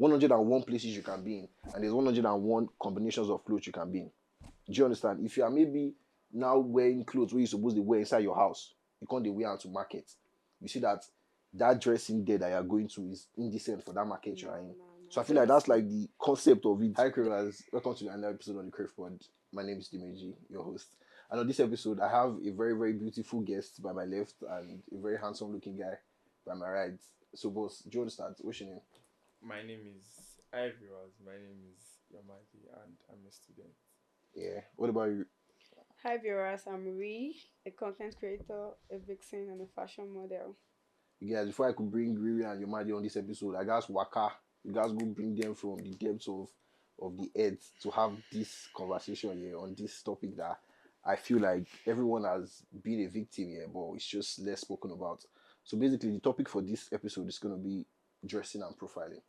101 places you can be in, and there's 101 combinations of clothes you can be in. Do you understand? If you are maybe now wearing clothes where you're supposed to wear inside your house, you can't wear out to market. You see that dressing there that you're going to is indecent for that market you're in. No. So I feel like that's like the concept of it. Hi, Cravers. Welcome to another episode on the Crave Pod. My name is Dimeji, your host. And on this episode, I have a very, very beautiful guest by my left and a very handsome looking guy by my right. So, boss, do you want to start? What's your name? My name is Ivory. My name is Yomade and I'm a student. Yeah. What about you? Hi viewers, I'm Riri, a content creator, a vixen, and a fashion model. You guys, before I could bring Riri and Yomade on this episode, I guys waka. You guys go bring them from the depths of the earth to have this conversation here on this topic that I feel like everyone has been a victim here, but it's just less spoken about. So basically, the topic for this episode is going to be dressing and profiling,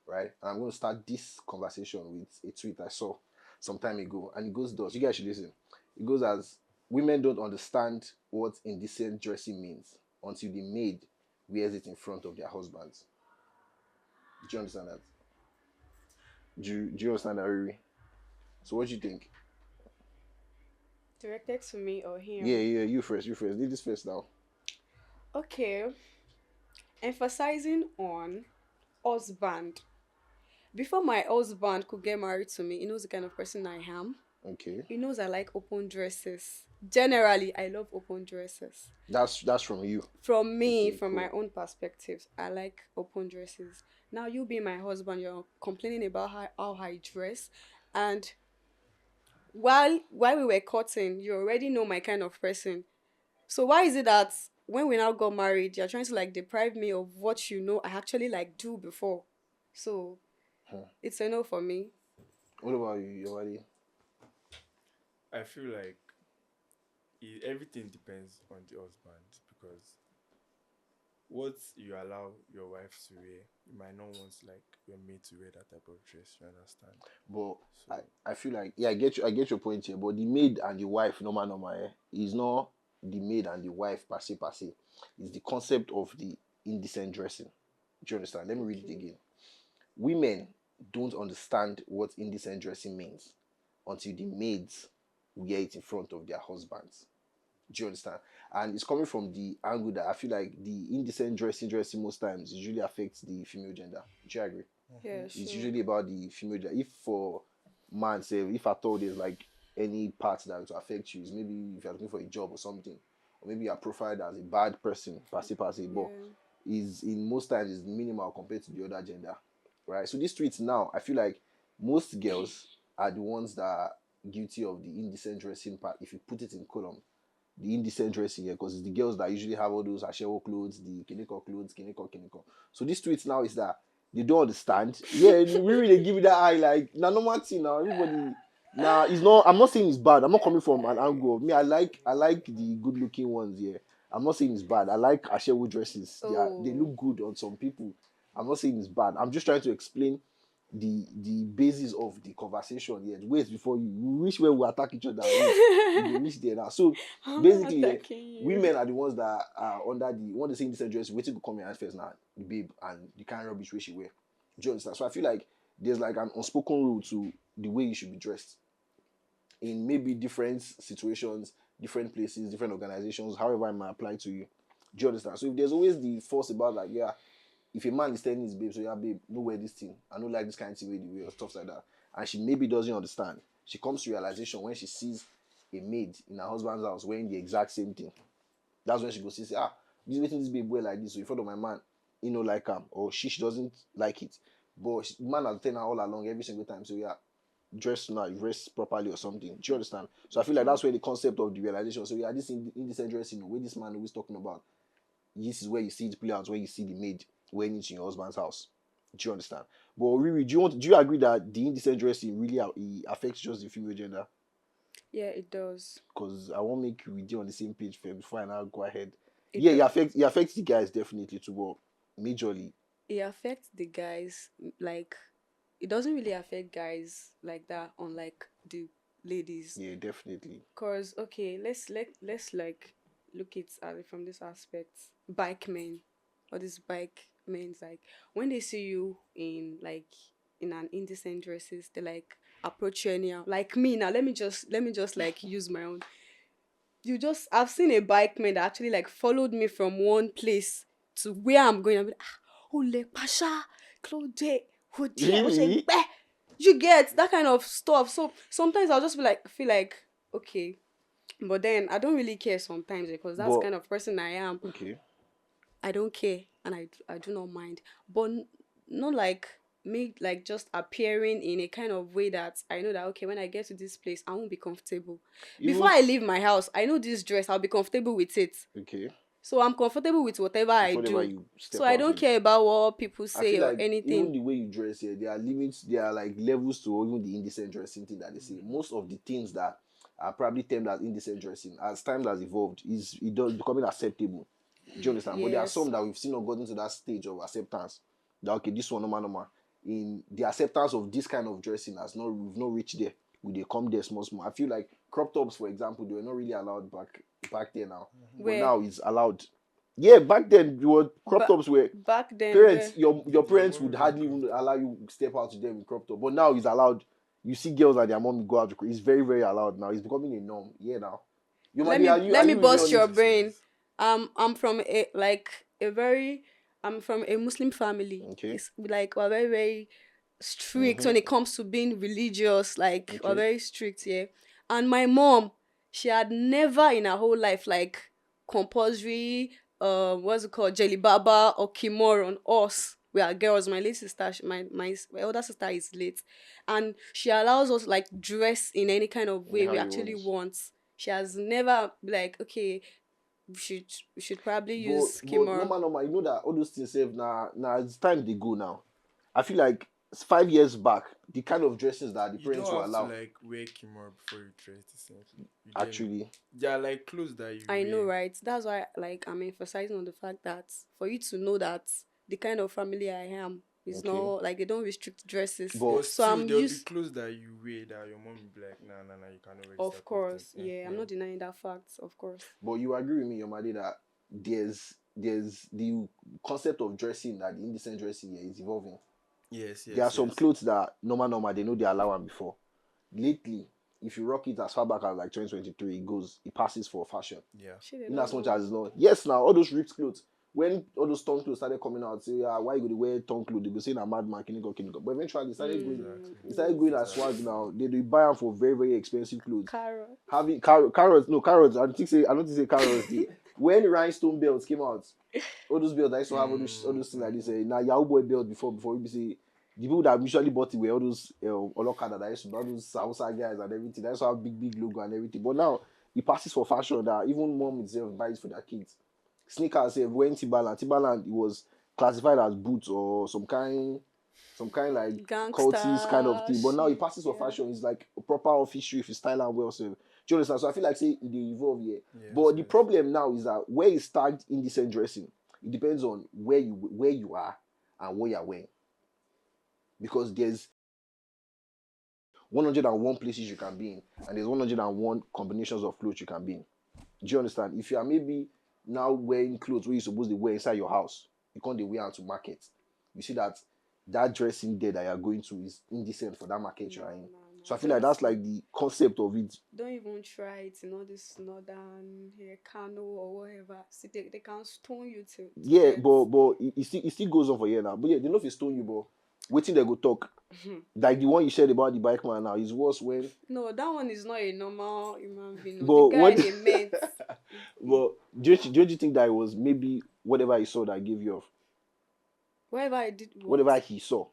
right? And I'm going to start this conversation with a tweet I saw some time ago, and it goes thus. You guys should listen. It goes as: women don't understand what indecent dressing means until the maid wears it in front of their husbands. Do you understand that? Do you understand that, Riri? So what do you think? Directed to me or him? Yeah, you first, you first. Lead this first now. Okay. Emphasizing on husband. Before my husband could get married to me, he knows the kind of person I am. Okay. He knows I like open dresses. Generally, I love open dresses. That's from you. From me, Okay, from cool. my own perspective, I like open dresses. Now, you being my husband, you're complaining about how I dress. And while we were cutting, you already know my kind of person. So why is it that when we now got married, you're trying to like deprive me of what you know I actually like do before? So it's a no for me. What about you, Yawadi? I feel like everything depends on the husband because what you allow your wife to wear, you might not want like your maid to wear that type of dress. You understand? But So I feel like, yeah, I get your point here. But the maid and the wife, normal, is not the maid and the wife per se. It's the concept of the indecent dressing. Do you understand? Let me read it again. Women don't understand what indecent dressing means until the maids wear it in front of their husbands. Do you understand? And it's coming from the angle that I feel like the indecent dressing most times usually affects the female gender. Do you agree? Yeah, mhm. It's sure. usually about the female gender. If for man say, if at all there's like any part that will affect you, is maybe if you're looking for a job or something, or maybe you're profiled as a bad person, per se, but Yeah. is in most times is minimal compared to the other gender, right? So these tweets now, I feel like most girls are the ones that are guilty of the indecent dressing part. If you put it in column, the indecent dressing here, because it's the girls that usually have all those ashewo clothes, the kineko clothes, kineko. So these tweets now is that they don't understand. Yeah, we really give it that eye like na normal thing now. Everybody now it's not. I'm not saying it's bad. I'm not coming from an angle of me. I like the good looking ones here. I'm not saying it's bad. I like ashewo dresses. They Oh. look good on some people. I'm not saying it's bad. I'm just trying to explain the basis of the conversation here. Wait before you reach where we attack each other. Wait, you reach there now. So I'm not basically, attacking you. women are the ones that are under the one they say in this dress, waiting to come here first now, the babe and the kind of rubbish way she wear. Do you understand? So I feel like there's like an unspoken rule to the way you should be dressed in maybe different situations, different places, different organizations, however it might apply to you. Do you understand? So if there's always the force about like, yeah, if a man is telling his babe, so yeah, babe, no wear this thing, I don't like this kind of thing the way or stuff like that, and she maybe doesn't understand, she comes to realization when she sees a maid in her husband's house wearing the exact same thing. That's when she goes to say, this waiting this babe wear like this, so in front of my man, like or she doesn't like it. But the man has telling her all along every single time, so yeah, dress now, dress properly or something. Do you understand? So I feel like that's where the concept of the realization. So yeah, this indecent dressing, where this man always talking about, this is where you see it play out, where you see the maid wearing it in your husband's house. Do you understand? But really, do you agree that the indecent dressing really it affects just the female gender? Yeah, it does. Because I won't make you on the same page first before I now go ahead. It Yeah, do- it affects the guys definitely too, but majorly. it affects the guys like it doesn't really affect guys like that unlike the ladies. Yeah, definitely. Cause okay, let's like look it at it from this aspect. Bike men or this bike men, like when they see you in like in an indecent dresses, they like approach you anyhow. Like me now, let me just like use my own. You just I've seen a bike man that actually like followed me from one place to where I'm going. I'm like, oh le pasha, Claude, oh dear, oh she Really? gbeh." You get that kind of stuff. So sometimes I'll just be like feel like okay, but then I don't really care sometimes because that's the But kind of person I am. okay. I don't care and I do not mind. But not like me like just appearing in a kind of way that I know that okay, when I get to this place I won't be comfortable. Before Even I leave my house, I know this dress, I'll be comfortable with it. okay. So I'm comfortable with whatever I Whatever do. you So step I out don't with. care about what people I feel say or like even anything. the way you dress here, there are limits, there are like levels to even the indecent dressing thing that they say. Most of the things that are probably termed as indecent dressing, as time has evolved, is it does becoming acceptable. Do you understand? But there are Yes. some that we've seen not gotten to that stage of acceptance. That okay, this one normal. In the acceptance of this kind of dressing has not we've not reached there. We they come there small. I feel like crop tops, for example, they were not really allowed back there now. But Where now it's allowed. Yeah, back then your crop but tops were back then parents, where your Did your parents mom would wear hardly crop even top? allow you step out to them with crop top. But now it's allowed. You see girls and their mom go out. It's very, very allowed now. It's becoming a norm. Yeah, now. You let might me are let me you really bust honest? your Yes, brain. yes. I'm from a like a very I'm from a Muslim family. Okay. It's like we're very very strict Mm-hmm. when it comes to being religious. Like we're Okay. very strict here. And my mom, she had never in her whole life like compulsory what's it called jelly baba or kimor on us. We are girls. My late sister, my older sister is late, and she allows us like dress in any kind of way How we you actually want. want. She has never like okay, we should probably use But skimmer. normal, you know that all those things save now as time they go now. I feel like 5 years back, the kind of dresses that the You parents don't will have to allow like wear kimor before you dress decently. You get me? actually. There are like clothes that you I know, wear. right? That's why like I'm emphasizing on the fact that for you to know that the kind of family I am is Okay. not like they don't restrict dresses. But But So still, I'm there'll be used clothes that you wear that your mom will be like, nah, nah, nah, you cannot wear this of type of thing. course, yeah, I'm not denying that fact, of course. But you agree with me, Yomade, that there's the concept of dressing that the indecent dressing here is evolving. Yes, There are yes, some yes. clothes that normal they know they allow them before. Lately, if you rock it as far back as like 2023, it passes for fashion. Yeah. Shit, they In don't as much know. as it's not. Yes, now all those ripped clothes. When all those torn clothes started coming out, say, yeah, why you go to wear torn clothes? They go saying a madman, can you go, can you go? But eventually, Exactly. it started going as swag Exactly. now. They buy them for very, very expensive clothes. Carrot. Having carrots, no carrots. I don't think say carrots. When rhinestone belts came out, all those belts I used to have all those things like this. Now Yahoo Boy belt before we say the people that usually bought it were all those Olokada that used to all those Hausa guys and everything. That's how big logo and everything. But now it passes for fashion that even mom itself buys for their kids. Sneakers when Timberland it was classified as boots or some kind like cultist kind of Gangster thing. But now it shit, passes for yeah. fashion. It's like a proper office shoe if you style and well. So do you understand? So I feel like say they evolve here. Yes, But the yes. problem now is that where it's tagged indecent dressing, it depends on where you are and what you're wearing. Because there's 101 places you can be in, and there's 101 combinations of clothes you can be in. Do you understand? If you are maybe now wearing clothes where you're supposed to wear inside your house, you can't wear out to market. You see that dressing there that you're going to is indecent for that market No, you're in. no, no. So I feel like that's like the concept of it. Don't even try it in all this northern here, Kano or whatever. See, they can stone you to Yeah, death. but it still goes on for here now. But yeah, they know if it's stone you, but waiting they go talk. Like the one you said about the bike man now is worse when. No, that one is not a normal human being. No. The But guy what? he met, But don't you think that it was maybe whatever he saw that gave you off? whatever I did, what? Whatever he saw.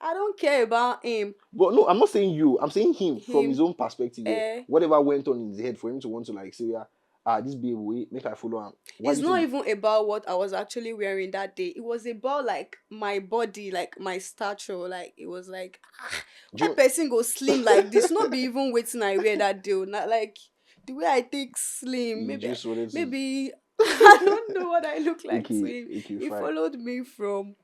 I don't care about him. But no, I'm not saying you. I'm saying him from his Him, own perspective. Yeah. eh. Whatever went on in his head for him to want to like say, yeah, this babe, wait, make I follow him. Why do It's you not think? even about what I was actually wearing that day. It was about like my body, like my stature. Like it was like Do why you, person go slim like this? Not be even waiting I wear that day. Not like the way I take slim. you just wanted to. Maybe I don't know what I look like to Okay, him. okay, He fine. followed me from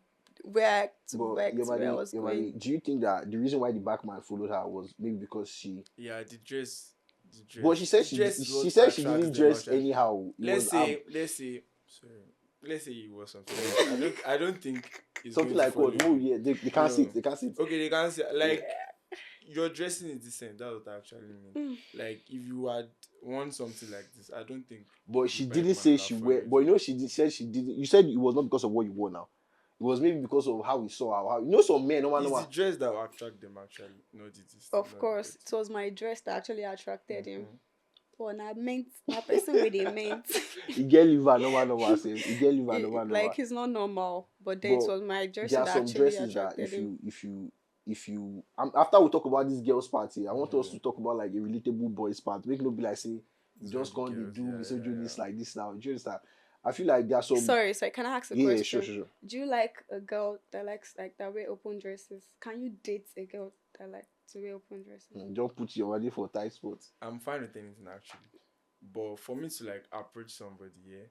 where But to where I was going. Do you think that the reason why the back man followed her was maybe because she? Yeah, the dress, the But dress, she said the dress is she what said she attracts didn't them dress actually. anyhow. It was Let's say, sorry. let's say it was something. I don't think it's Something going to like follow what? you. Oh yeah, they can't No. sit. They can't sit. Okay, they can't say like your dressing is decent. That's what I actually mean. Mm. Like if you had want something like this, I don't think. But she the bike didn't man say would she have wear. followed But you you. know, she said she didn't. You said it was not because of what you wore now. It was maybe because of how we saw her. How, you know, some men, It's no the dress that will attract them actually, not the this. Of course, it was my dress that actually attracted him. Mhm. Oh, na meant, na person with a meant. you get liver, normal, say you get liver, Like he's not normal, but then it But was my dress there are that some actually dresses that attracted him. if you after we talk about this girls party, I want us Mhm. to talk about like a relatable boys part. Make no be like say you It's just only can't girls, do yeah, misogynists yeah. like this now. Do you understand? I feel like there are some Sorry, can I ask a yeah, question? sure. Do you like a girl that likes like that wear open dresses? Can you date a girl that like to wear open dresses? Don't put your body for tight spots. I'm fine with anything actually, but for me to like approach somebody, yeah,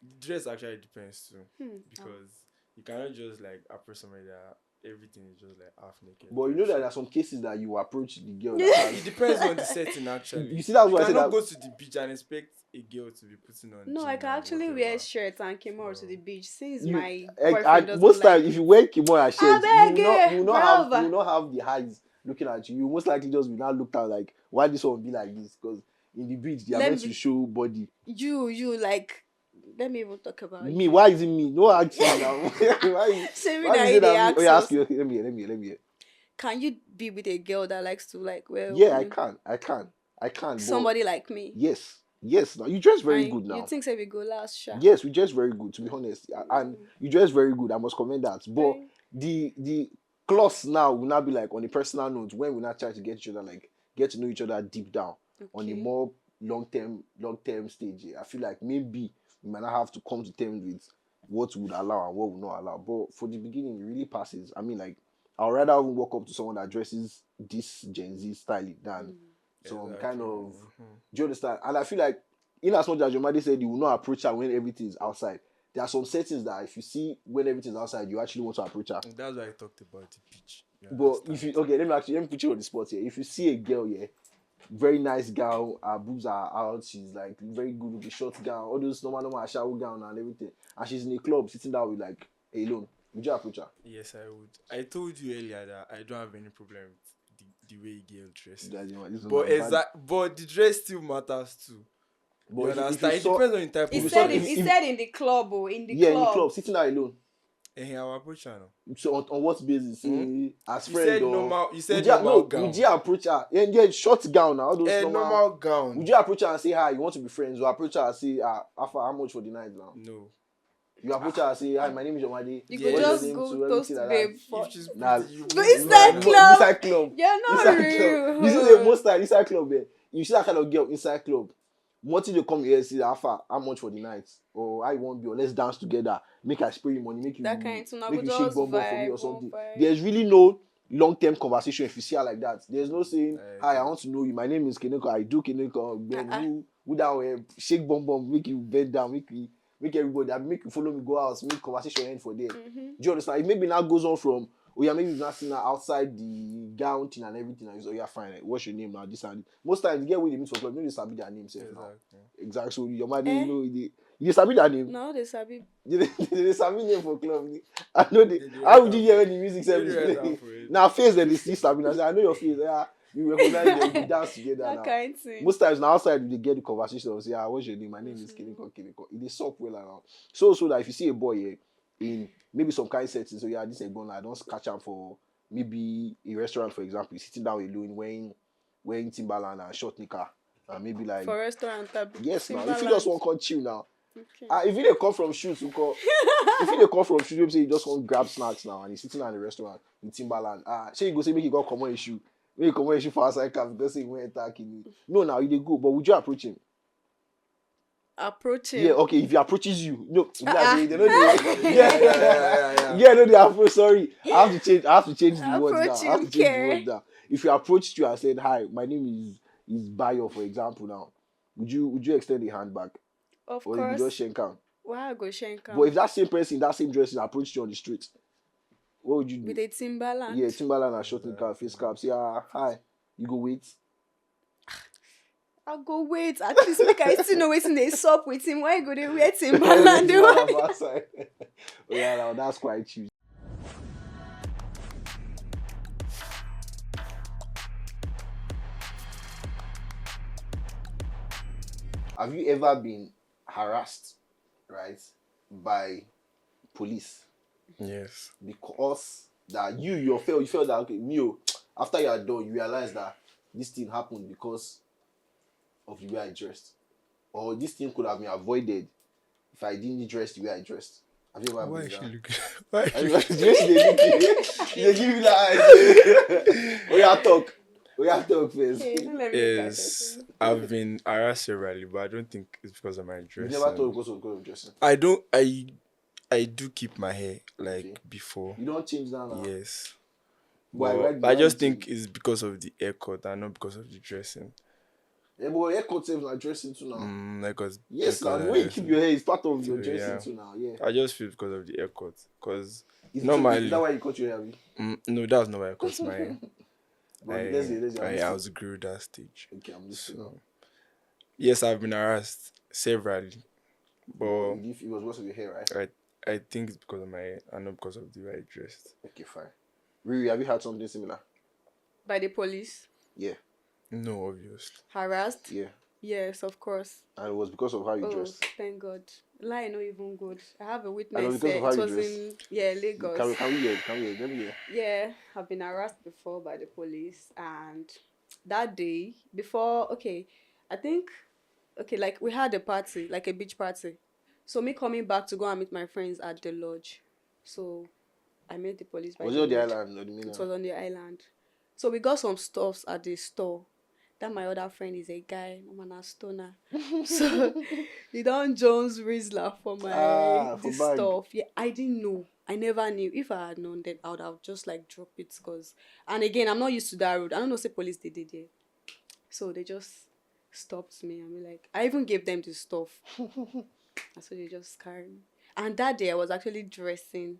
the dress actually depends too, because you cannot just like approach somebody that everything is just like half naked. But you know type that shit. there are some cases that you approach the girl that It depends on the setting actually. You see, that's why I said cannot that go to the beach and expect a girl to be putting on. No, I jean can and actually whatever. wear shirts and kimono to So- the beach since you, my and boyfriend doesn't most like times it. if you wear kimono and shirts, I beg you you, will not have the eyes looking at you. You most likely just be now looked at like why this one be like this, because in the beach they are Let meant me- to show body. You like. Let me even talk about Me, you. why is it me? No ask me now. why Say me why that is you it dey that me? ask Oh, yeah, us. ask you. Okay, let me hear. Can you be with a girl that likes to like wear Yeah, I open- can. But somebody like me? yes. Now you dress very And good now. you think say we go last shot? Yes, we dress very good, to be honest. And you dress very good, I must commend that. But Thank- the clause now will not be like on a personal note when we not try to get each other, like get to know each other deep down on a Okay. more long term stage. I feel like maybe we might not have to come to terms with what would allow and what would not allow. But for the beginning, it really passes. I mean, like I'd rather even walk up to someone that dresses this Gen Z style than some kind of. Do you understand? And I feel like, in as much as Yomade said you will not approach her when everything is outside, there are some settings that if you see when everything is outside, you actually want to approach her. And that's why I talked about the beach. You But understand? if you let me put you on the spot here. If you see a girl here, very nice girl, her boobs are out, she's like very good with the short gown, all those normal shower gown and everything, and she's in a club sitting down with like alone, would you approach her? Yes, I would. I told you earlier that I don't have any problem with the way a girl dresses. But the dress still matters too. But You if you understand? It saw, depends on the type He of said dress. he said in the club, in the yeah, club. in the club, sitting down alone. And I will approach her now. So on what basis? As You friend said or normal. You said would you, normal gown. would you approach her? Yeah, short gown now. All those A normal gown. Would you approach her and say hi? You want to be friends? Or approach her and say how much for the night now? No. You approach her and say hi. My name is Yomade. You Yeah. could What's your just name go too? toast Everything like babe. that. If she's Nah, pretty, you But won't inside know. club. inside club. You're not Inside real. club. You see, most time inside club. You see that kind of girl inside club. Wanting to come here and see how much for the night, or I won't be, or let's dance together. Make I spray you money, make you That kind of make you shake bomb for me or something. vibe. There's really no long-term conversation if you see her like that. There's no saying, hi, I Okay. want to know you. My name is Keneko. I do Keneko. Ben, who that shake bomb, make you bend down, make everybody, make you follow me, go out, make conversation end for there. Do you understand? It maybe now goes on from, oh yeah, maybe you've not seen her outside the gown thing and everything, and you say, oh yeah, fine, like, what's your name now? This and this. Most times, the girl with the meet for club, you know they sabi their name, self now. Exactly. So your man, you know, they sabi their name. No, they sabi. They sabi name for club. I know they. They How would you write hear down when the music They service write down play? for it. Now face that they see sabi. I say, I know your face. Yeah, you recognize them. We dance together That now. kind of thing. Most times now outside they get the conversation and say, what's your name? My name is Keneko. It is so well around. So that if you see a boy here in maybe some kind of setting, so yeah, this is going. I don't catch him for maybe a restaurant, for example, he's sitting down alone wearing Timberland and short knicker, and maybe like For restaurant tab. yes now. If you Timberland. just want to chill now, Okay. if you dey come from shoot, if you dey come from shoot, you say you just want grab snacks now, and he's sitting at the restaurant with Timberland. Say you go say make you go come on issue. Make you come on issue for outside car because say you went attacking me. No, now you dey go, but would you approach him? Approach him. Yeah, okay. If he approaches you, no, they know Yeah. yeah, no, they approach. Sorry, I have to change the words now. Approach I have to him, change the care. words now. If you approached you and said, "Hi, my name is Bayo," for example, now, would you extend a hand back, Of or you course. just shank am? Why I go shank But if that same person in that same dress approached you on the street, what would you do? with a Timberland? Yeah, Timberland and short knicker, face cap. Say, hi, you go wait. I'll go wait. At least make I still know waiting they sup with him. Why go they wait him and they want outside. Yeah, now that's quite cheap. Have you ever been harassed, right, by police Yes. because that you felt that okay, after you are done, you realize that this thing happened because of the way I dressed, or this thing could have been avoided if I didn't dress the way I dressed. Have you ever Why been is she that? looking? Why is Have you she ever they give you that? Oh yeah, talk. Oh yeah, talk first. Okay, don't let me Yes, I've been harassed severally, but I don't think it's because of my You dress. never thought because of dressing. I don't. I do keep my hair like Okay. before. You don't change that now. Yes, But but I just think it's because of the haircut and not because of the dressing. Yeah, but haircut saves like dressing too now. Because Yes, now the way you keep your hair is part of your So, dressing yeah. too now. Yeah. I just feel because of the haircut. Because Is normally, that why you cut your hair? Abi? no, that's not why I cut my hair. But let's see, I'm I listening. was grew that stage. Okay, I'm listening. So, yes, I've been harassed severally, but It was because of your hair, right? I think it's because of my hair and not because of the way I dressed. Okay, fine. Riri, have you had something similar? by the police. Yeah. No, obviously. Harassed? Yeah. Yes, of course. And it was because of how you Oh, dressed. thank God. Lie not even good. I have a And witness. it was because of how It you was dressed. in Lagos. Can we hear? Let me hear. Yeah, I've been harassed before by the police, and that day before, I think, like we had a party, like a beach party. So me coming back to go and meet my friends at the lodge. So I met the police by Was the it on the lodge. island or the mainland? It was on the island. So we got some stuffs at the store. That my other friend is a guy, I'm an stoner. So he done Jones Rizzler for my for this bag. stuff. Yeah, I didn't know. I never knew. If I had known, then I would have just like dropped it. And again, I'm not used to that road. I don't know, say police they did it. So they just stopped me. I mean, like, I even gave them the stuff. And so they just carried me. And that day I was actually dressing.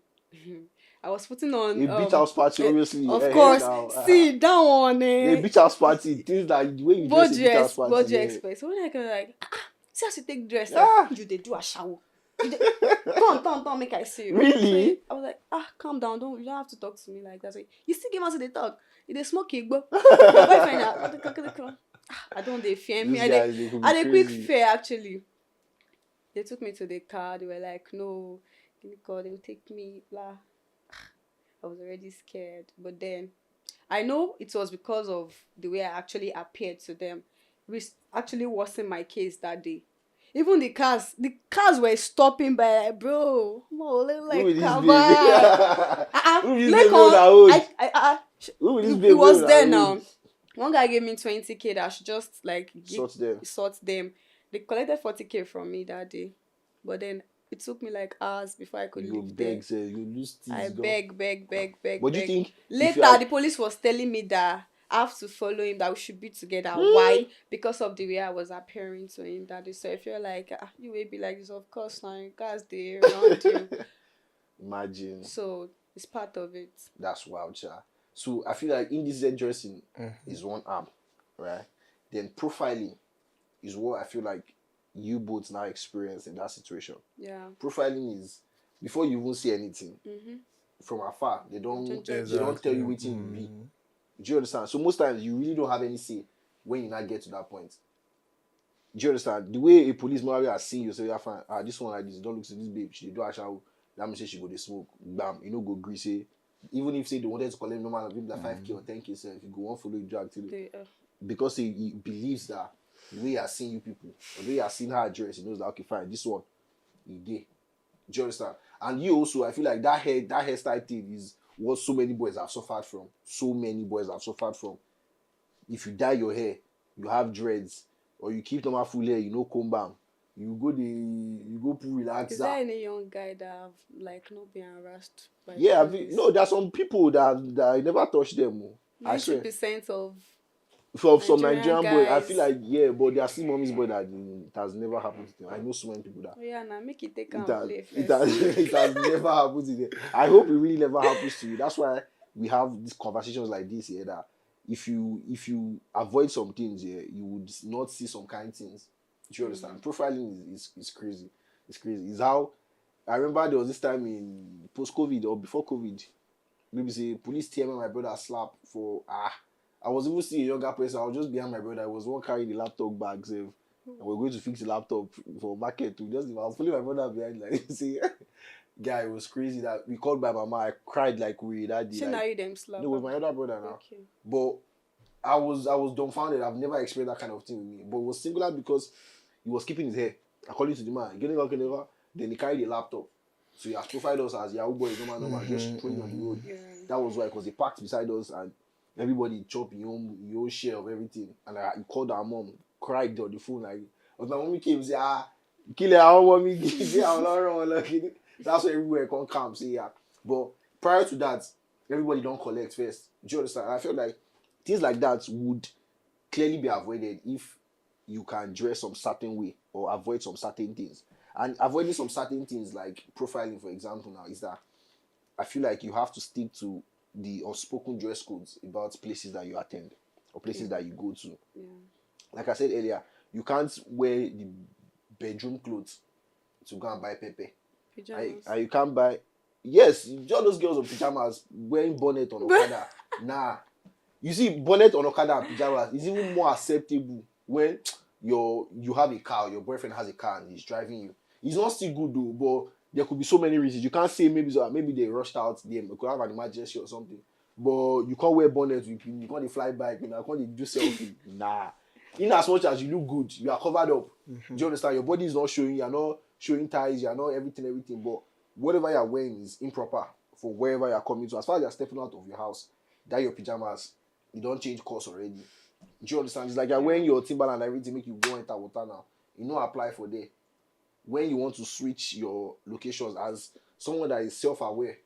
I was putting on A beach house party, obviously. Of course. See that one. A beach house party. Things like the way you dress a beach house party. Budget express. So when I go like, see how she take dress. Ah. Like, you they do a shower. Don't make I see you. Really? So I was like, calm down. You don't have to talk to me like that. So you still give us the talk. You they smoke it, but I don't they fear me. I they quick fear actually. They took me to the car. They were like, no, they will take me. Blah. I was already scared. But then I know it was because of the way I actually appeared to them, which actually worsened my case that day. Even the cars were stopping by like, bro, like, Who it was there now. One guy gave me 20K that I should just like sort them. They collected 40K from me that day. But then it took me like hours before I could leave there. You lose teeth. I beg. But do you think later the police was telling me that I have to follow him, that we should be together. Why? Because of the way I was appearing to him that day. So if you're like, you will be like this, of course now, guys they around you. Imagine. So it's part of it. That's wild, child. So I feel like indecent dressing is one arm, right? Then profiling is what I feel like you both now experience in that situation. Yeah. Profiling is before you even see anything from afar. They don't tell you what it be. Do you understand? So most times you really don't have any say when you not get to that point. Do you understand? The way a police maybe has seen you, say, yeah, fine. This one like this, don't look to this babe. She do a shower. That means she go to smoke. Bam, go greasy. Even if say they wanted to collect normal people like 5K or 10K, so if you go on follow you drag till because he believes that the way he has seen you people, or the way he has seen her dress, he knows that okay, fine, this one, he did. Do you understand? And you also, I feel like that hairstyle thing is what so many boys have suffered from. So many boys have suffered from. If you dye your hair, you have dreads, or you keep normal full hair, comb balm. You go put relaxer. Is there any young guy that have like not been harassed by no, there are some people that I never touch them. 90% of some Nigerian boys, I guys. feel like but there are still mommy's boy that it has never happened to them. I know so many people that. Oh yeah, now make it take and play first. It has never happened to them. I hope it really never happens to you. That's why we have these conversations like this here. That if you avoid some things, yeah, you would not see some kind things. Do you understand? Profiling is crazy. It's crazy. It's how I remember there was this time in post COVID or before COVID, maybe say police tear me my brother slap for I was even seeing a younger person. I was just behind my brother. I was one carrying the laptop bag, save. And we're going to fix the laptop for market. I was following my brother behind, like see, guy, it was crazy that we called my mama. I cried like we that day. So like, now you them slap. no, with my other brother now. Okay. But I was dumbfounded. I've never experienced that kind of thing with me. But it was singular because he was keeping his hair. According to the man, getting out, then he carried a laptop. So he has profiled us as Yahoo boys, normal, just throwing on the road. Yeah. That was why, because he parked beside us and everybody chopped your own share of everything. And he called our mom, cried on the phone like, but my mommy came and said, kill her, I don't want me, that's why everywhere can come, say yeah. But prior to that, everybody don't collect first. Do you understand? I feel like things like that would clearly be avoided if you can dress some certain way or avoid some certain things. And avoiding some certain things like profiling, for example, now is that I feel like you have to stick to the unspoken dress codes about places that you attend or places that you go to. Yeah. Like I said earlier, you can't wear the bedroom clothes to go and buy pepper. Pajamas. And you can't buy. Yes, just those girls in pajamas wearing bonnet on Okada. Nah. You see, bonnet on Okada and pajamas is even more acceptable when you have a car, your boyfriend has a car and he's driving you. It's not still good though, but there could be so many reasons. You can't say maybe they rushed out, they could have an emergency or something. But you can't wear bonnet with him, you can't fly bike, you can't do selfie. Nah. In as much as you look good, you are covered up. Do you understand? Your body is not showing, you're not showing ties, you're not everything. But whatever you're wearing is improper for wherever you're coming to. As far as you're stepping out of your house, that your pajamas, you don't change course already. Do you understand? It's like you're wearing your Timberland and everything, make you go enter water now. You know, apply for there. When you want to switch your locations as someone that is self-aware,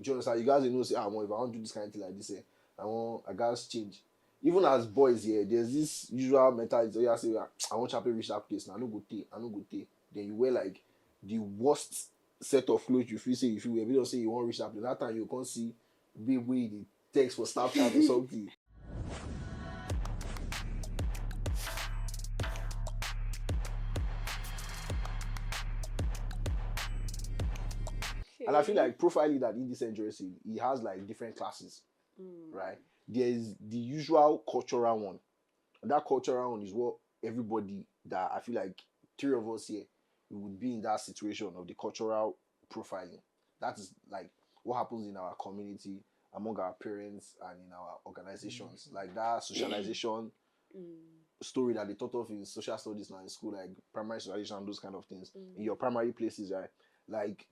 do you understand? You guys know, say, if I want to do this kind of thing like this, I guys change. Even as boys here, there's this usual mentality. You say, I want to reach that place now. I no go take. Then you wear like the worst set of clothes you feel wear. If you don't say you want to reach that place, that time you can't see big way the text for Snapchat or something. And I feel like profiling that indecent dressing, it has like different classes, right? There's the usual cultural one. And that cultural one is what everybody that I feel like three of us here, we would be in that situation of the cultural profiling. That is like what happens in our community, among our parents and in our organizations. Like that socialization story that they taught of in social studies now in school, like primary socialization and those kind of things. In your primary places, right? Like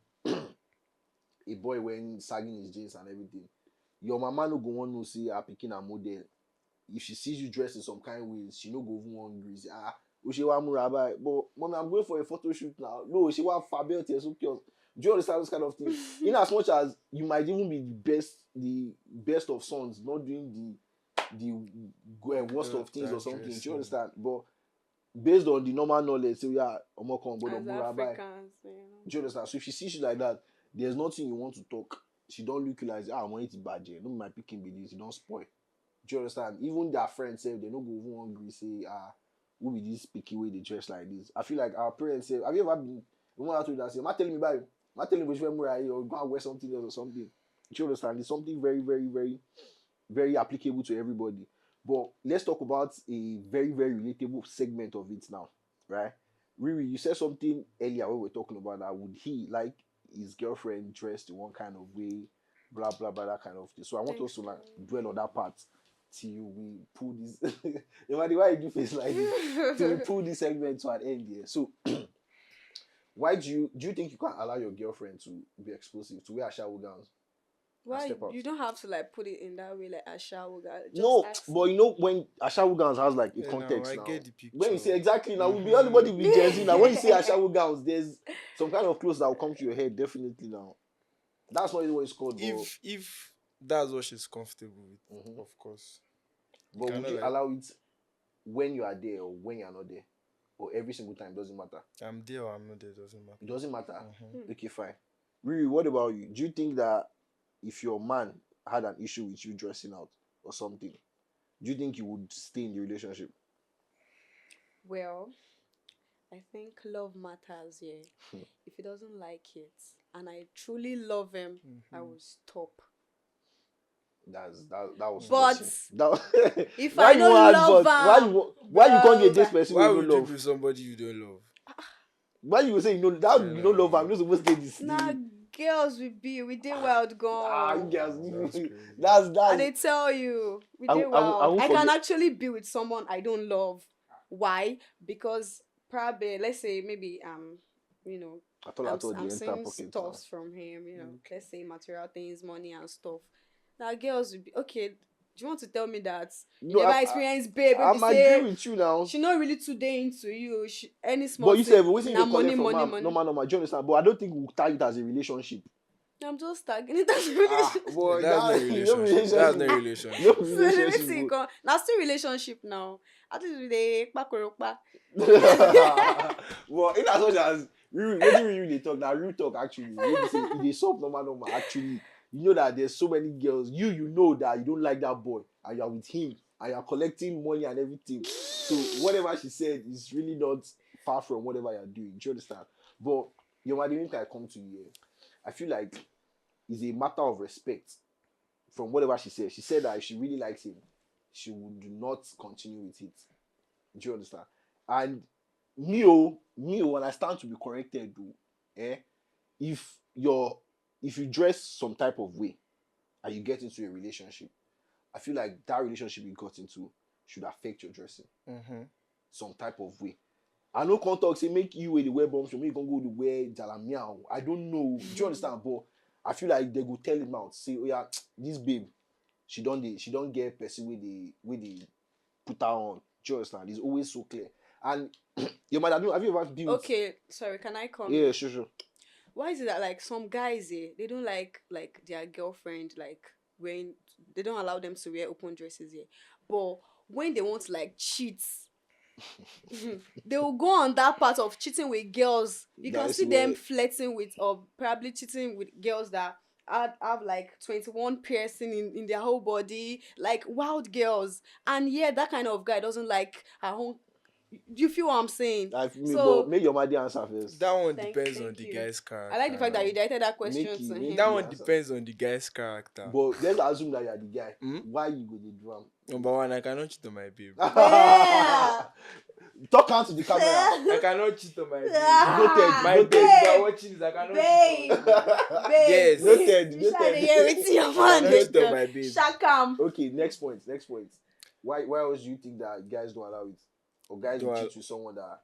a boy wearing sagging his jeans and everything. Your mama no go want to see her picking a model. If she sees you dressed in some kind of ways, she no go even want to say, she want Murabai. But mommy, I'm going for a photo shoot now. No, she want Fabio Teso. Do you understand this kind of thing? In as much as you might even be the best of sons, not doing the worst of things or something. Do you understand? But based on the normal knowledge, say I'm not going to Murabai. Do you understand? So if she sees you like that, there's nothing you want to talk. She don't look you like, I want it to bad. No, my picking be this. You don't spoil. Do you understand? Even their friends say they don't go even hungry. Say, who be this picky way they dress like this? I feel like our parents say, have you ever been? You want to that say, I'm telling me about you. I'm telling me which one or go and wear something else or something. Do you understand? It's something very, very, very, very applicable to everybody. But let's talk about a very, very relatable segment of it now, right? Riri, you said something earlier when we were talking about that. Would he like his girlfriend dressed in one kind of way, blah blah blah, that kind of thing? So I want us to like dwell on that part till we pull this. Why you do face like this? Till we pull this segment to an end here. So why do you think you can't allow your girlfriend to be explosive, to wear shower gowns? Why you don't have to like put it in that way, like a shower gown? No, but you know when shower gowns has like a context now. I get the picture. When you say exactly now, we'll be everybody will be Gen now. When you say shower gowns, there's some kind of clothes that will come to your head definitely now. That's not what it's called. If that's what she's comfortable with, of course. But would you allow it when you are there or when you are not there, or every single time? Doesn't matter. I'm there or I'm not there. Doesn't matter. It doesn't matter. Okay, fine. Really, what about you? Do you think that if your man had an issue with you dressing out or something, do you think you would stay in the relationship? Well, I think love matters, yeah. If he doesn't like it and I truly love him, I will stop. That was But that, if why I you don't want love why you can't get this bruh, person Why you would don't you love? be somebody you don't love? Why you say you don't love her? I'm not supposed to get this. nah, girls we did wild You gone. guys, That's crazy. that's I they tell you, we did I wild. won't I can forget. actually be with someone I don't love. Why? Because probably let's say maybe you know I thought I'm the entire seeing pocket. stuffs from him, let's say material things, money and stuff. Now girls will be okay. Do you want to tell me that you No, never experienced babe? I'm Maybe say agree with you now. she not really today into you. Any small But you thing, said we na they collect from money. normal. Do you understand? But I don't think we'll tag it as a relationship. I'm just tagging it as a relationship. Boy, That's not a relationship. That's not a relationship. No So let me relationship. see. Now still relationship now. At least we dey kpakoropa. Well, in as much as when they talk, now real talk actually. When you say if they solve normal, actually, you know that there's so many girls. You know that you don't like that boy, and you're with him, and you're collecting money and everything. So whatever she said is really not far from whatever you're doing. Do you understand? But Yomade, I come to you, I feel like it's a matter of respect from whatever she said. She said that if she really likes him, she would not continue with it. Do you understand? And me, when I stand to be corrected, if you dress some type of way and you get into a relationship, I feel like that relationship you got into should affect your dressing some type of way. I know contact say make you wear the wear bombs, make you can go to wear jalamiao. I don't know. Do you understand? But I feel like they go tell him out, say, oh yeah, this babe, she don't get person with the put her on. Do you understand? It's always so clear. And your mother, have you ever been with... Okay, sorry, can I come? Yeah, sure. Why is it that like some guys they don't like their girlfriend like when they don't allow them to wear open dresses but when they want to like cheat, they will go on that part of cheating with girls. You can see them flirting with or probably cheating with girls that have like 21 piercing in their whole body, like wild girls. And that kind of guy doesn't like her own. Do you feel what I'm saying? But make your mother answer first. That one depends on the guy's character. I like the fact that you directed that question to him. That one depends on the guy's character. But let's assume that you're the guy. Why you go the drum? Number one, I cannot cheat on my babe. Talk out to the camera. I cannot cheat on my babe. My babe, if I'm watching this, I cannot cheat on my babe. Yes. Noted. You shall hear it in your man. Cheat on my babe. Shakam. Okay, next point. Why else do you think that guys don't allow it? Or guys will cheat with someone that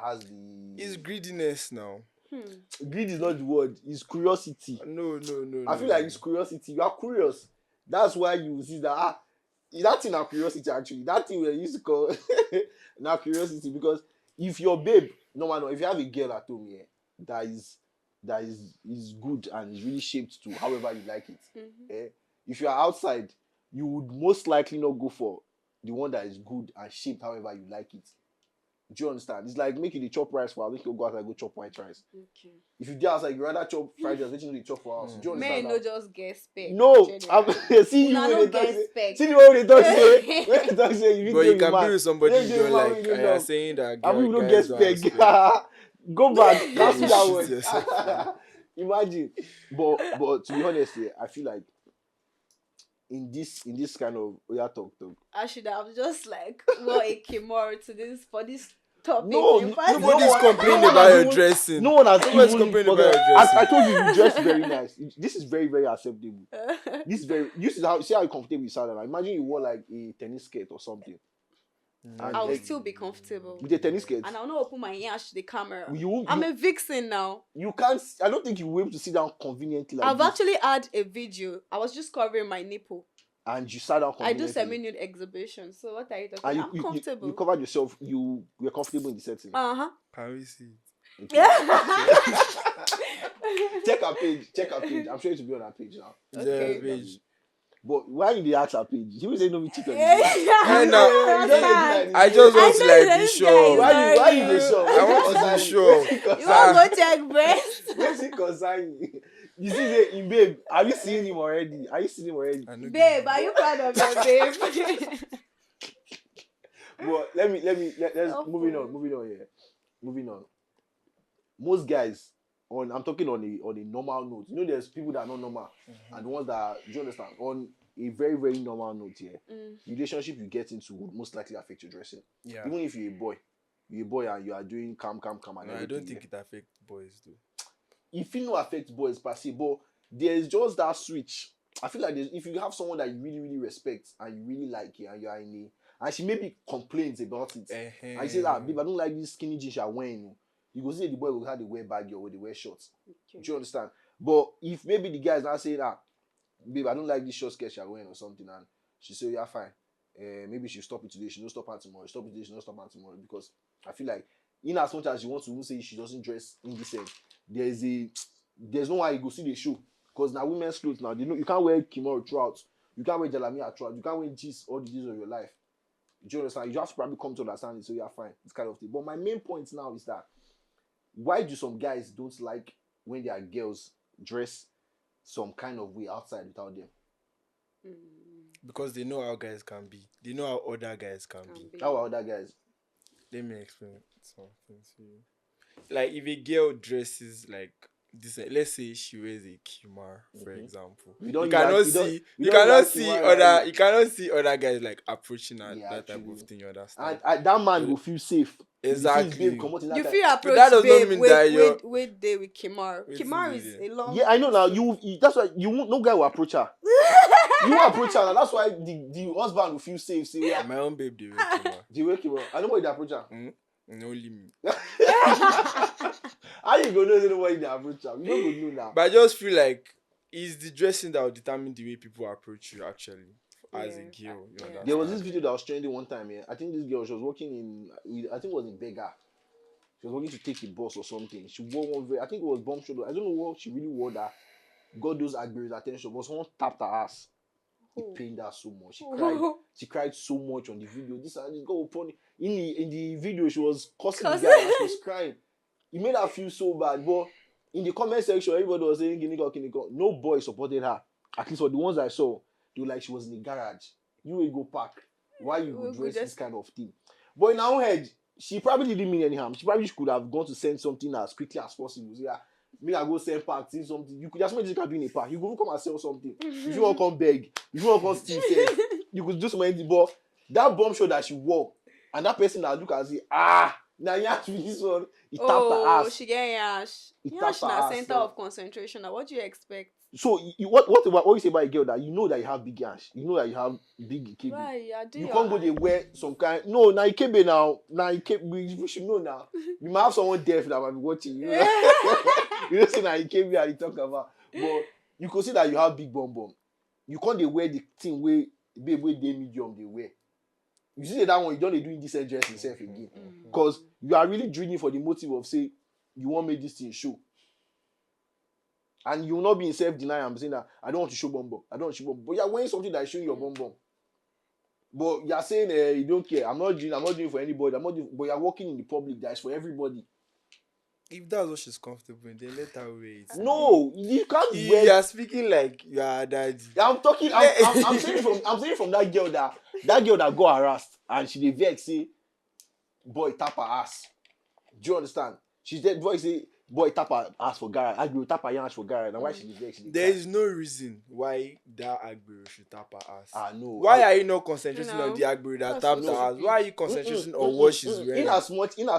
has the... It's greediness now. Greed is not the word. It's curiosity. No. I feel like it's curiosity. You are curious. That's why you see that that thing are curiosity actually. That thing we used to call now curiosity, because if your babe, if you have a girl at home that is good and is really shaped to however you like it, if you are outside, you would most likely not go for the one that is good and shaped however you like it. Do you understand? It's like making the chop rice for house. Make you go outside and go chop white rice. Okay. If you do outside, you rather chop fried rice, you chop for house. Do you understand? Men no just get spec. No, see you when they talk. See the way they talk say. When they talk say you. But you can be with somebody you don't like, and you're saying that guys don't get spec. Go back. That's that one. Imagine. But to be honest, I feel like in this kind of talk. I should have just like wore a kimura to this for this topic. Nobody's complaining about your dressing. No one has complaining about your dressing. I told you dress very nice. This is very, very acceptable. This is how you're comfortable with Salah. Imagine you wore like a tennis skirt or something. I will still be comfortable with a tennis skirt, and I'll not open my ears to the camera. I'm a vixen now. You can't. I don't think you will be able to sit down conveniently. I've actually had a video. I was just covering my nipple, and you sat down conveniently. I do semi-nude exhibition. So what are you talking about? I'm comfortable. You covered yourself. You were comfortable in the setting. Can we see it? Okay. Check her page. I'm sure it will be on her page now. Okay. Page. But why did they ask her page? He was saying no, we cheat on you. I just want to like be sure. Why you be sure? I want to be sure. You want to go check breast? Where's it concern you? You see, babe, have you seen him already? Are you seeing him already? I know Babe, are you proud of your babe? But let's Oh, moving on here. Moving on. Most guys I'm talking on a normal note. You know, there's people that are not normal, and the ones that do you understand? On a very, very normal note here, relationship you get into would most likely affect your dressing. Yeah. Even if you're a boy and you are doing calm and No, I everything. don't think it affects boys though. If it not affect boys per se, but there's just that switch. I feel like if you have someone that you really, really respect and you really like it and you are in a, and she maybe complains about it, and she says, babe, I don't like this skinny jeans you're wearing. You go see the boy will have the wear baggy or they wear shorts. Okay. Do you understand? But if maybe the guy is not saying, babe, I don't like this short skirt you're wearing or something, and she say, yeah, fine. Maybe she'll stop it today, she don't stop her tomorrow. Stop it today, she don't stop her tomorrow. Because I feel like, in as much as you want to say she doesn't dress indecent, there's no why you go see the show. Because now women's clothes now, you can't wear kimono throughout. You can't wear jalamiya throughout. You can't wear jeans all the days of your life. Do you understand? You have to probably come to understand it, so you're fine. This kind of thing. But my main point now is that why do some guys don't like when their girls dress some kind of way outside without them? Because they know how guys can be. They know how other guys can be. How are other guys? Let me explain something to you. Like if a girl dresses like this, let's say she wears a kimar, for example. You cannot see other guys like approaching her, that type of thing. You understand? And that man will feel safe. Exactly. You feel approached, that does babe. not mean that wait day with Kimar. Kimar is a long. Yeah, I know now. That's why no guy will approach her. You will approach her. That's why the husband will feel safe. See, yeah. My own babe, they wear kimar. They wear kimar. I know why they approach her. Only me. How you gonna know why they approach her? You don't know now. But I just feel like it's the dressing that will determine the way people approach you actually. As a girl, you know. There was this video that was trending one time. I think this girl, she was working I think it was in Vega. She was working to take a bus or something. She wore one I think it was bomb shoulder. I don't know what she really wore that got those Agbero's attention, but someone tapped her ass. It pained her so much. She cried so much on the video. This girl upon in the video she was cursing the guy and she was crying. It made her feel so bad. But in the comment section, everybody was saying Kiniko. No boy supported her. At least for the ones I saw, they were like she was in the garage. You will go park. Why you would dress this kind of thing? But in her own head, she probably didn't mean any harm. She probably could have gone to send something as quickly as possible. So, yeah, maybe I go send park, see something. You could just make this can be in a park. You could come and sell something. If you want to come beg, if you want to come steal, you could do something. But that bomb show that she wore, and that person that look and say, now yash with this one, it tapped her ass. Oh, she get yash. Yash na center of concentration. Now, what do you expect? So what you say about a girl that you know that you have big yash, you know that you have big KB. Right, you can't go there wear some kind. No, now KB now. Now we should know now. You might have someone deaf that might be watching. You know, you know, say now KB and you talk about. But you could see that you have big bum. You can't they wear the thing where babe where they medium they wear. You see that one, you don't do indecent dress yourself again. Because you are really drilling for the motive of say you want make this thing show. And you will not be in self-denial. I'm saying that I don't want to show bum. I don't want to show bum. But you're wearing something that is showing your bum. But you're saying you don't care. I'm not doing it for anybody. But you're working in the public that is for everybody. If that's what she's comfortable in, then let her wear it. No, you can't wear. You are speaking like you are daddy. I'm talking. I'm saying from that girl that got harassed and she dey vex say, boy tap her ass. Do you understand? She said, boy say, boy tap her ass for garage. Agbero tap her ass for garage. And why she dey vex? There is no reason why that Agbero should tap her ass. No. Why are you not concentrating on the Agbero that tapped her ass? Why are you concentrating on what she's wearing? In as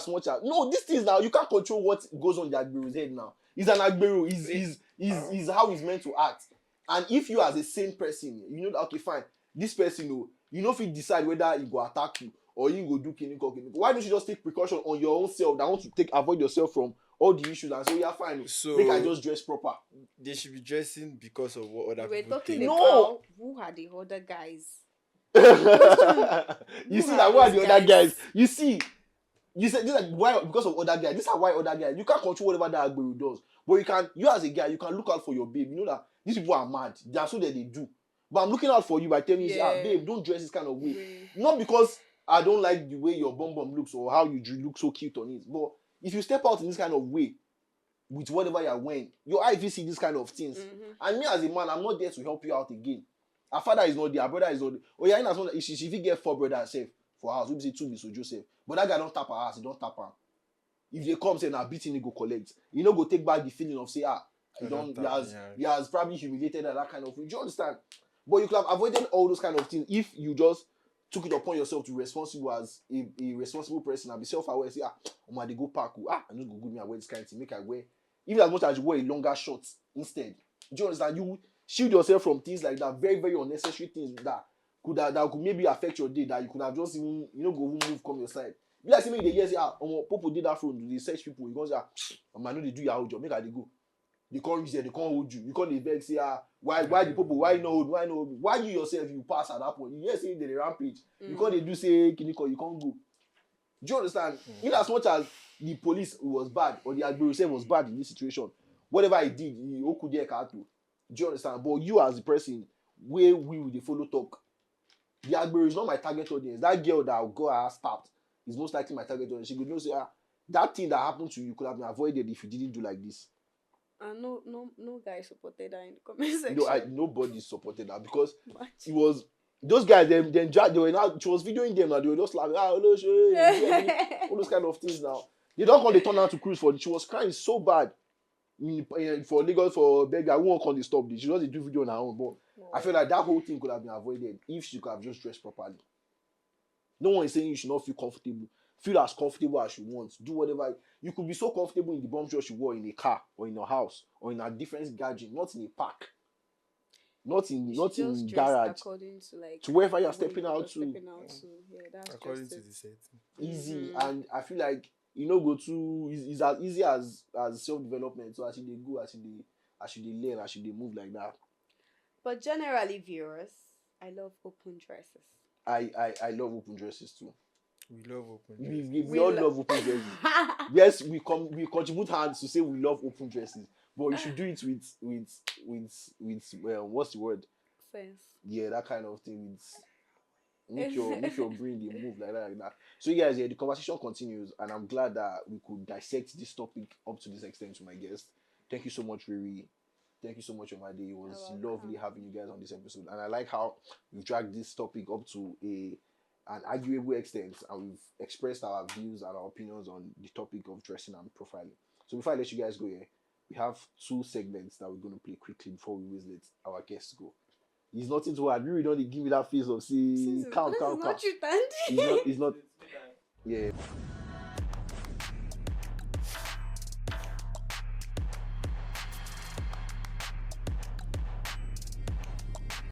much as no, these things now you can't control what goes on the Agbero's head now. He's an Agbero. He's how he's meant to act. And if you as a sane person, you know that okay fine, this person you know if you decide whether he go attack you or you go do kiniko. Why don't you just take precaution on your own self that want to avoid yourself from all the issues and say, yeah, fine. So make I just dress proper. They should be dressing because of what other people talking think. About who are the other guys? You see that who are the other guys? You said this is why because of other guys. This is why other guys. You can't control whatever that Agbero does. But you as a guy, you can look out for your babe. You know that these people are mad. That's what they do. But I'm looking out for you by telling you, babe, don't dress this kind of way. Not because I don't like the way your bum looks or how you look so cute on it. But if you step out in this kind of way, with whatever you're wearing. Your eye see these kind of things. And me as a man, I'm not there to help you out again. Our father is not there, our brother is not there. Oh yeah, in as one, if he get 4 brothers safe for house, we say 2 be so Joseph. But that guy don't tap her ass, he don't tap her. If they come say na beating, he go collect. You know, go take back the feeling of say he has probably humiliated her, that kind of thing. Do you understand? But you could have avoided all those kind of things if you just took it upon yourself to be responsible as a responsible person and be self-aware. Say, they go park. I just go good me. I wear this kind of thing. Make I wear. Even as much as you wear a longer short instead. Do you understand? You shield yourself from things like that. Very, very unnecessary things that could maybe affect your day. That you could have just even go move come your side. You like saying they hear say people did that from the search people. You go say I know they do your job. Make I they go. They can't reach there. They can't hold you. You can't vex say why the people why you not hold why you yourself you pass at that point. You hear say they rampage. You can't they do say Kiniko you can't go. Do you understand? In as much as the police was bad or the Agbero was bad in this situation, whatever he did, he could get car to. Do you understand? But you as the person, where we will follow talk. The Agbero is not my target audience. That girl that will go stabbed is most likely my target audience. She could know say that thing that happened to you could have been avoided if you didn't do like this. And no guy supported that in the comment section. Nobody supported that because it was those guys. They were now. She was videoing them and they were just like all those kind of things. Now they don't come. They turn out to cruise for. She was crying so bad for Lagos for beggar. I won't come to stop this. She just do video on her own. But I feel like that whole thing could have been avoided if she could have just dressed properly. No one is saying you should not feel comfortable. Feel as comfortable as you want. Do whatever. You could be so comfortable in the bomb dress you wore in a car or in a house or in a different gadget, not in a park. Not in garage. According to like to wherever you're stepping out to. Yeah, that's according to the setting. Easy. And I feel like go to is as easy as self-development. So as they go, as they learn, as they move like that. But generally, viewers, I love open dresses. I love open dresses too. We love open dresses. We all love open dresses. Yes, we contribute hands to say we love open dresses, but you should do it with what's the word? Sense. Yeah, that kind of thing. Make your brain they move like that. So you guys, the conversation continues, and I'm glad that we could dissect this topic up to this extent to my guest. Thank you so much, Riri. Thank you so much, Imade. It was lovely having you guys on this episode, and I like how we've dragged this topic up to an arguable extent, and we've expressed our views and our opinions on the topic of dressing and profiling. So before I let you guys go here, we have 2 segments that we're going to play quickly before we always let our guests go. It's nothing to add. Really don't give me that face of see count. It's not. Yeah.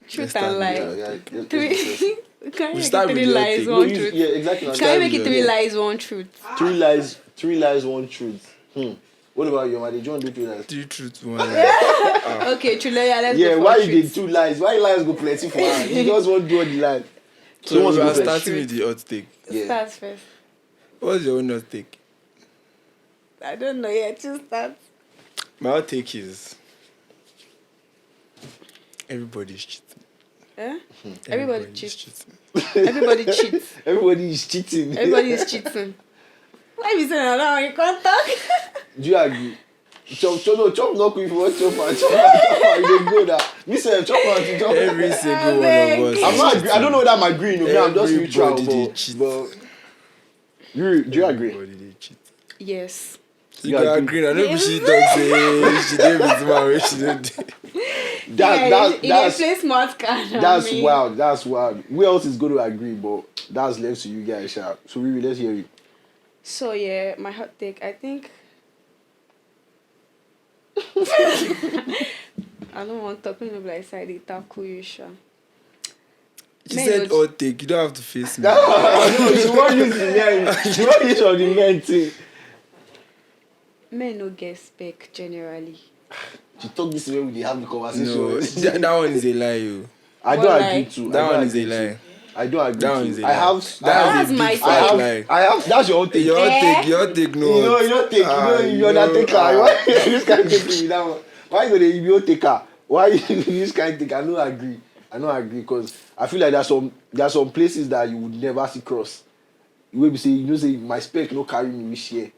Truth and lies. Can you make start it 3 with your lies, take. one truth? Yeah, exactly. Can you make it 3 lies, 1 truth? 3 lies, 1 truth. What about you, Imade? Do you want to do 3 lies? 3 truths, 1 lie. Okay, true. Let's Yeah, go for why you truths. did 2 lies? Why lies go plenty for her? You just want to do all the lie. So we are first? starting with the hot take. Yeah. Start first. What's your own hot take? I don't know yet. Just start. My hot take is everybody's cheating. Eh? Everybody Everybody's cheats. cheating. Everybody cheats. Everybody is cheating. Everybody is cheating. Why you saying that you can't talk? Do you agree? Chop not quick for chop and you dey go that. Me say chop and chop. Every single one of us. I'm not agree. I don't know whether I'm agreeing. No, I'm just neutral. Everybody dey cheat. But do you agree? Everybody dey cheat. Yes. You can agree. I know she talk say she dey with man wey she don't dey. That's play smart card. That's wild. That's wild. Who else is going to agree? But that's left to you guys. So Riri, let's hear it. So yeah, my hot take. I think I don't want talking about like side it tackle you, sure. She said hot take. You don't have to face me. No, she won't use the men. She won't use on the men thing. Men no get spec generally. She talk this way when they have the conversation. No, that one is a lie, you. I What don't lie? agree too. That I don't one is a agree too. lie. I don't agree. That one too. is a I lie. have. That's my big take. fat lie. I have. That's your own take. Your take, no. You don't take. You don't take her. Why you just can't take me that one? Why you don't take her? Why you just can't take? I don't agree because I feel like there are some places that you would never see cross. You will be say my spec no carry me this year.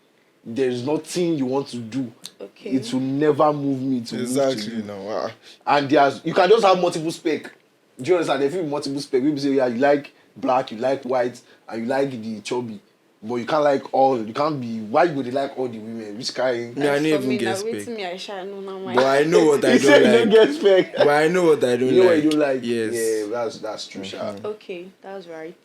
there's nothing you want to do. Okay. It will never move me to move to Exactly. you. No. Wow. And you can just have multiple spec. Do you understand? There will be multiple spec. People say, yeah, you like black, you like white, and you like the chubby. But you can't like all. You can't be. Why would you like all the women? Which kind? Me, I don't For even me, get now, spec. wait till me, I shall know now. But I know what I You said don't you don't like. get spec. But I know what I don't You know like. what you don't like? Yes. Yeah, that's true, Sha. Okay, that's right.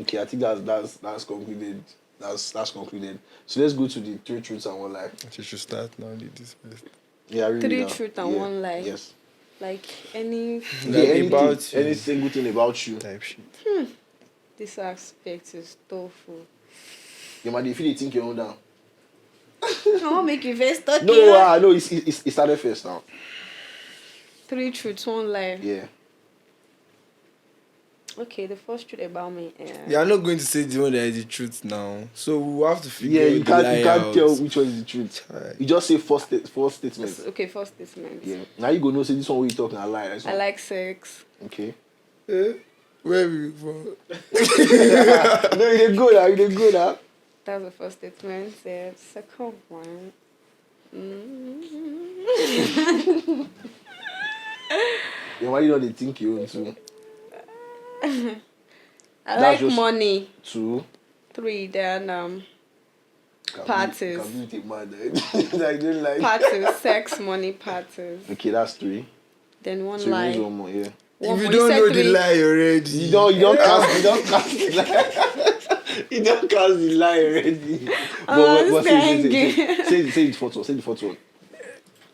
Okay, I think that's concluded. That's concluded. So let's go to the 3 truths and 1 lie. You should start now. Lead this first. Yeah, really. 3 now. truth and 1 lie. Yes. Like any Yeah, Like anything, about you. any single thing about you. Type shit. this aspect is tofu. Yomade, if you think you're on down. I won't make you first talking. No, it started first now. 3 truths, 1 lie. Yeah. Okay, the first truth about me. You are not going to say the one that is the truth now. So we have to figure Yeah, you the lie can't out. tell which one is the truth. Alright. You just say first statement. Okay, first statement. Yeah. Now you go know say this one we talking a lie. I like sex. Okay. Where we from? No, you did good. You did good. That's the first statement. The second one. Yeah, why you don't they think you own too? I That's like just- money. 2. 3, then Parties. Can you take mad? I don't like. parties, sex, money, parties. Okay, that's 3. Then 1 So you lie. need 1 more, yeah. One If you more. don't said know the 3. lie already. You don't cast the lie. You don't cast the lie already. But say the fourth one. Say the fourth one.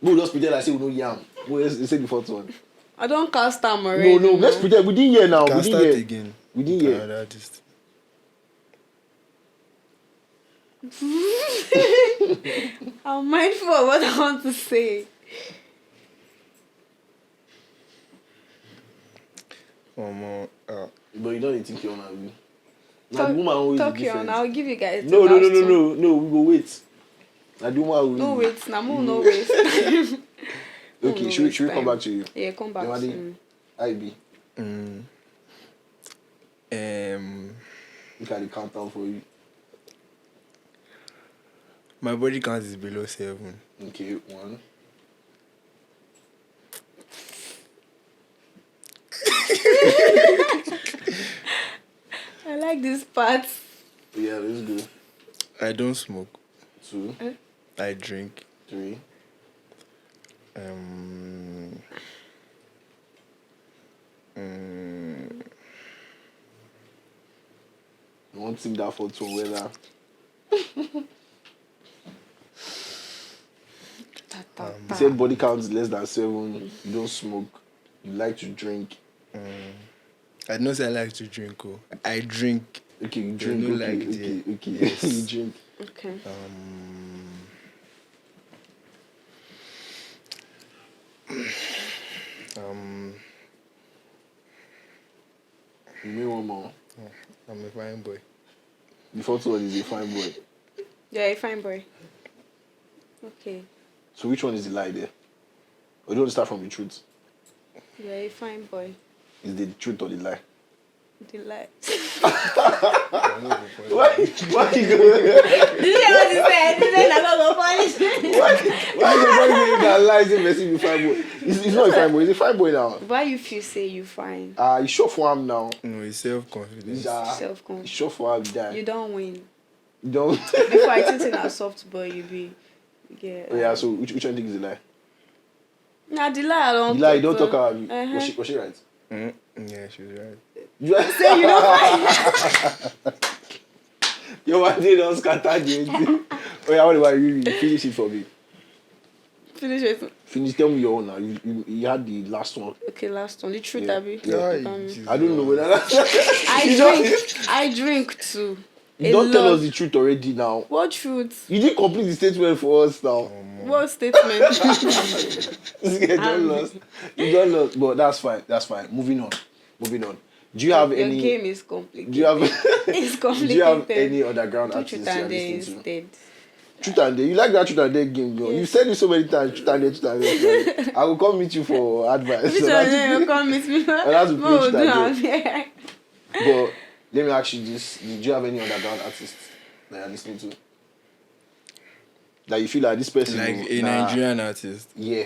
We'll just pretend like say we know yam. We'll say the fourth one. I don't cast them already. No, let's pretend. We didn't hear now. Can We start didn't hear. again. We didn't hear. Another artist. I'm mindful of what I want to say. But you don't think you're on you. Now the woman always Talk is your own. different. I'll give you guys the No. last two. We go wait. Now the woman will. No wait, Namu, no wait. Okay, no should waste we come time. back to you? Yeah, come back. Yomade, Mm. IB. Look at the countdown for you. My body count is below 7. Okay, 1. I like this part. Yeah, let's go. I don't smoke. 2, I drink. 3. You want to sing that for 2 whether you said body count is less than 7, you don't smoke, you like to drink. I don't say I like to drink. I drink. Okay, you They drink. know Okay, like okay. Yes. You drink. Okay. You mean 1 more. I'm a fine boy. The fourth one is a fine boy. Yeah, a fine boy. Okay. So which one is the lie there? Or do you want to start from the truth? Yeah, a fine boy. Is the truth or the lie? Delight. Why you go? Did you hear what he said? He said I'm not gonna punish me. Why you that lie is a messy fine boy? It's not a fine boy, it's a fine boy now. Why you feel say you fine? You sure for him now. No, it's self-confidence. You Self-confidence. sure for him die. You don't win. You don't. Before I think a soft boy, you be. Yeah. Oh, yeah, so which one do you think is the lie? Nah, the lie I don't. The lie, you don't talk about me. Uh-huh. Was she right? Yeah, she's right. Say you don't. Your one day don't scatter the thing. Oh yeah, what about you? Finish it for me. Finish it. Finish. Tell me your own now. You had the last one. Okay, last one. The truth, Yeah. Abby. Yeah. Jesus. I don't know whether I drink too. You don't tell us the truth already now. What truth? You didn't complete the statement for us now. What statement? This guy don't lost. You don't lost. But that's fine. That's fine. Moving on. Do you have Your any? game is complicated. Do you have? It's Do complicated. you have any underground Do artists truth you are and dare listening to? instead. Truth and Dare. You like that Truth and Dare game, girl. You said it so many times. Truth and Dare, Truth and Dare. I will come meet you for advice. Which So one that's then you it. come meet me? that's the What Truth we'll and do Dare. am. But let me ask you this: did you have any underground artists that you're listening to? That you feel like this person, Like oh, a nah, Nigerian artist. yeah,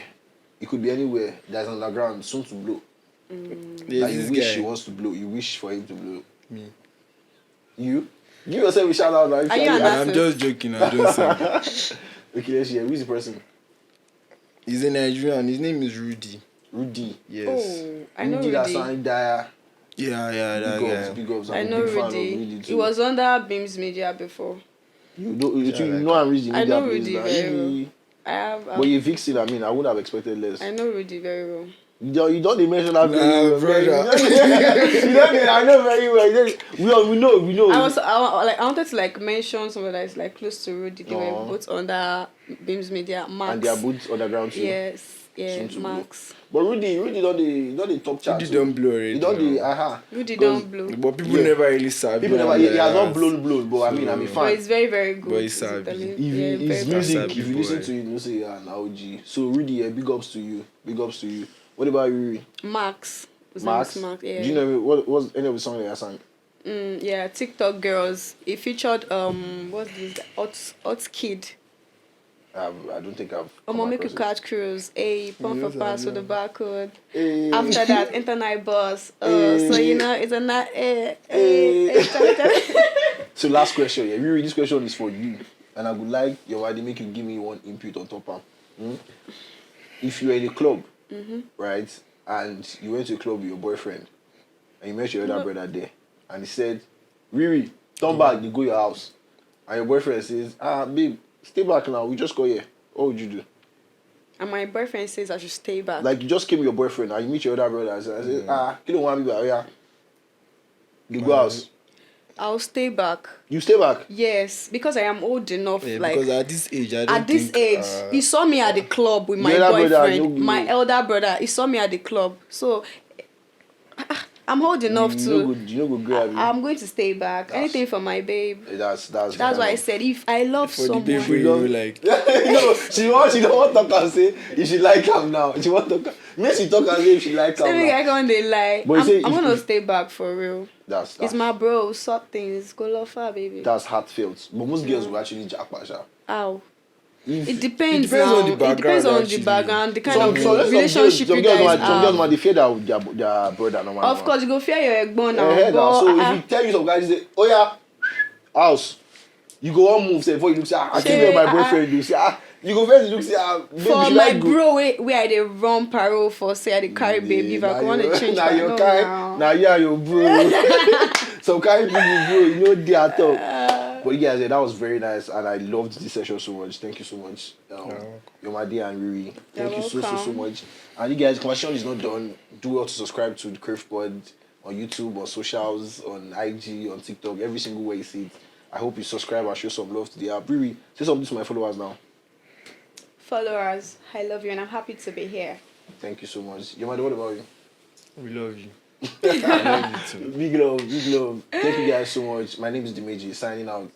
it could be anywhere. That's underground, soon to blow. There's Like you this wish guy. he wants to blow. You wish for him to blow. Me. You? Give yourself a shout out now. Are you an I'm artist? just joking. I'm just saying. Okay, let's hear. Who's the person? He's a Nigerian. His name is Rudy. Rudy. Yes. Oh, I know Rudy that Rudy. sang Dyer. Yeah, that Big ups, guy. big ups. I'm I a know big fan of Rudy. Rudy He too. was under Beams Media before. You know like I'm Rudy. I know Media Rudy plays now. very well. Really? I have. But you Vixen, I mean, I would have expected less. I know Rudy very well. You don't even mention that very well, brother. You don't, I know very well. We know. I wanted to like mention someone that is like close to Rudy. They were Aw. both under Beams Media. Max. And they are both underground too. Yes. Yeah. Soon to blow. Max. But Rudy don't the top chart. Rudy don't blow already. He don't the now. Rudy 'Cause don't blow. But people Yeah. never really sabi. People never. him He like has not that. blown, but I mean, I'm a So- But fan. it's very very good. But he's Is it sabi. Italian? If Yeah, his very music, sabi if you listen boy. to it, you say you're an OG. So Rudy, yeah, big ups to you. Big ups to you. What about Riri? Max. His name Max? is Max. Yeah. Do you know what was any of the song that I sang? Yeah, TikTok girls. It featured what's this? Hot Kid. I don't think I've. I'ma make you catch cruise. Hey, pump for Yes, I pass with the know. barcode. Hey. After that, internet boss. So Hey. you know it's a night. So last question, yeah. Riri, this question is for you, and I would like your wife to make you give me one input on top of. If you were in a club, right, and you went to a club with your boyfriend, and you met your other brother there, and he said, "Riri, turn back, you go your house," and your boyfriend says, "Babe, stay back now. We just got here." What would you do? And my boyfriend says I should stay back. Like you just came with your boyfriend, and you meet your other brother, and say, "You don't want me back, yeah." You go house. I'll stay back. You stay back. Yes, because I am old enough. Yeah, like because at this age, I don't at this think, age, he saw me at the club with my Your elder brother, boyfriend. no My good. elder brother, he saw me at the club. So I'm old enough You to. know go grab you. I'm going to stay back. Anything for my babe. That's That's why I said if I love for the someone. baby, you like. No, she don't want to talk and say if she like him now. She want to talk. Make she talk and say if she like him Maybe now. I can't they lie. But you say I'm if- gonna if- stay back for real. That's It's my bro. Sort things. Go love her, baby. that's heartfelt. But most girls will actually jack Pasha. Ow. If It depends, depends now. on the It depends background, on actually. the background, the kind some, of some, some relationship girls, you guys some girls have. might they fear their brother no matter. Of course, you go fear your egbon now. now. But, So if you tell you some guys say, "Oh yeah, house," you go on move say before you look say, "I came here with my boyfriend." You say, "You go first look say, baby, for should my I go?" bro, where I dey run parole for, say I dey carry baby, if I go want to change now my your no, kind, now. now you are your bro. Some kind people, bro, you know they at all. But yeah, that was very nice, and I loved this session so much. Thank you so much, Yomade and Riri. Thank You're you so welcome. much. And you guys, conversation is not done. Do well to subscribe to the Crave Pod on YouTube, on socials, on IG, on TikTok, every single way you see it. I hope you subscribe and show some love to the app. Riri, say something to my followers now. Followers, I love you and I'm happy to be here. Thank you so much. Yomade, what about you? We love you. I love you too. Big love, big love. Thank you guys so much. My name is Dimeji, signing out.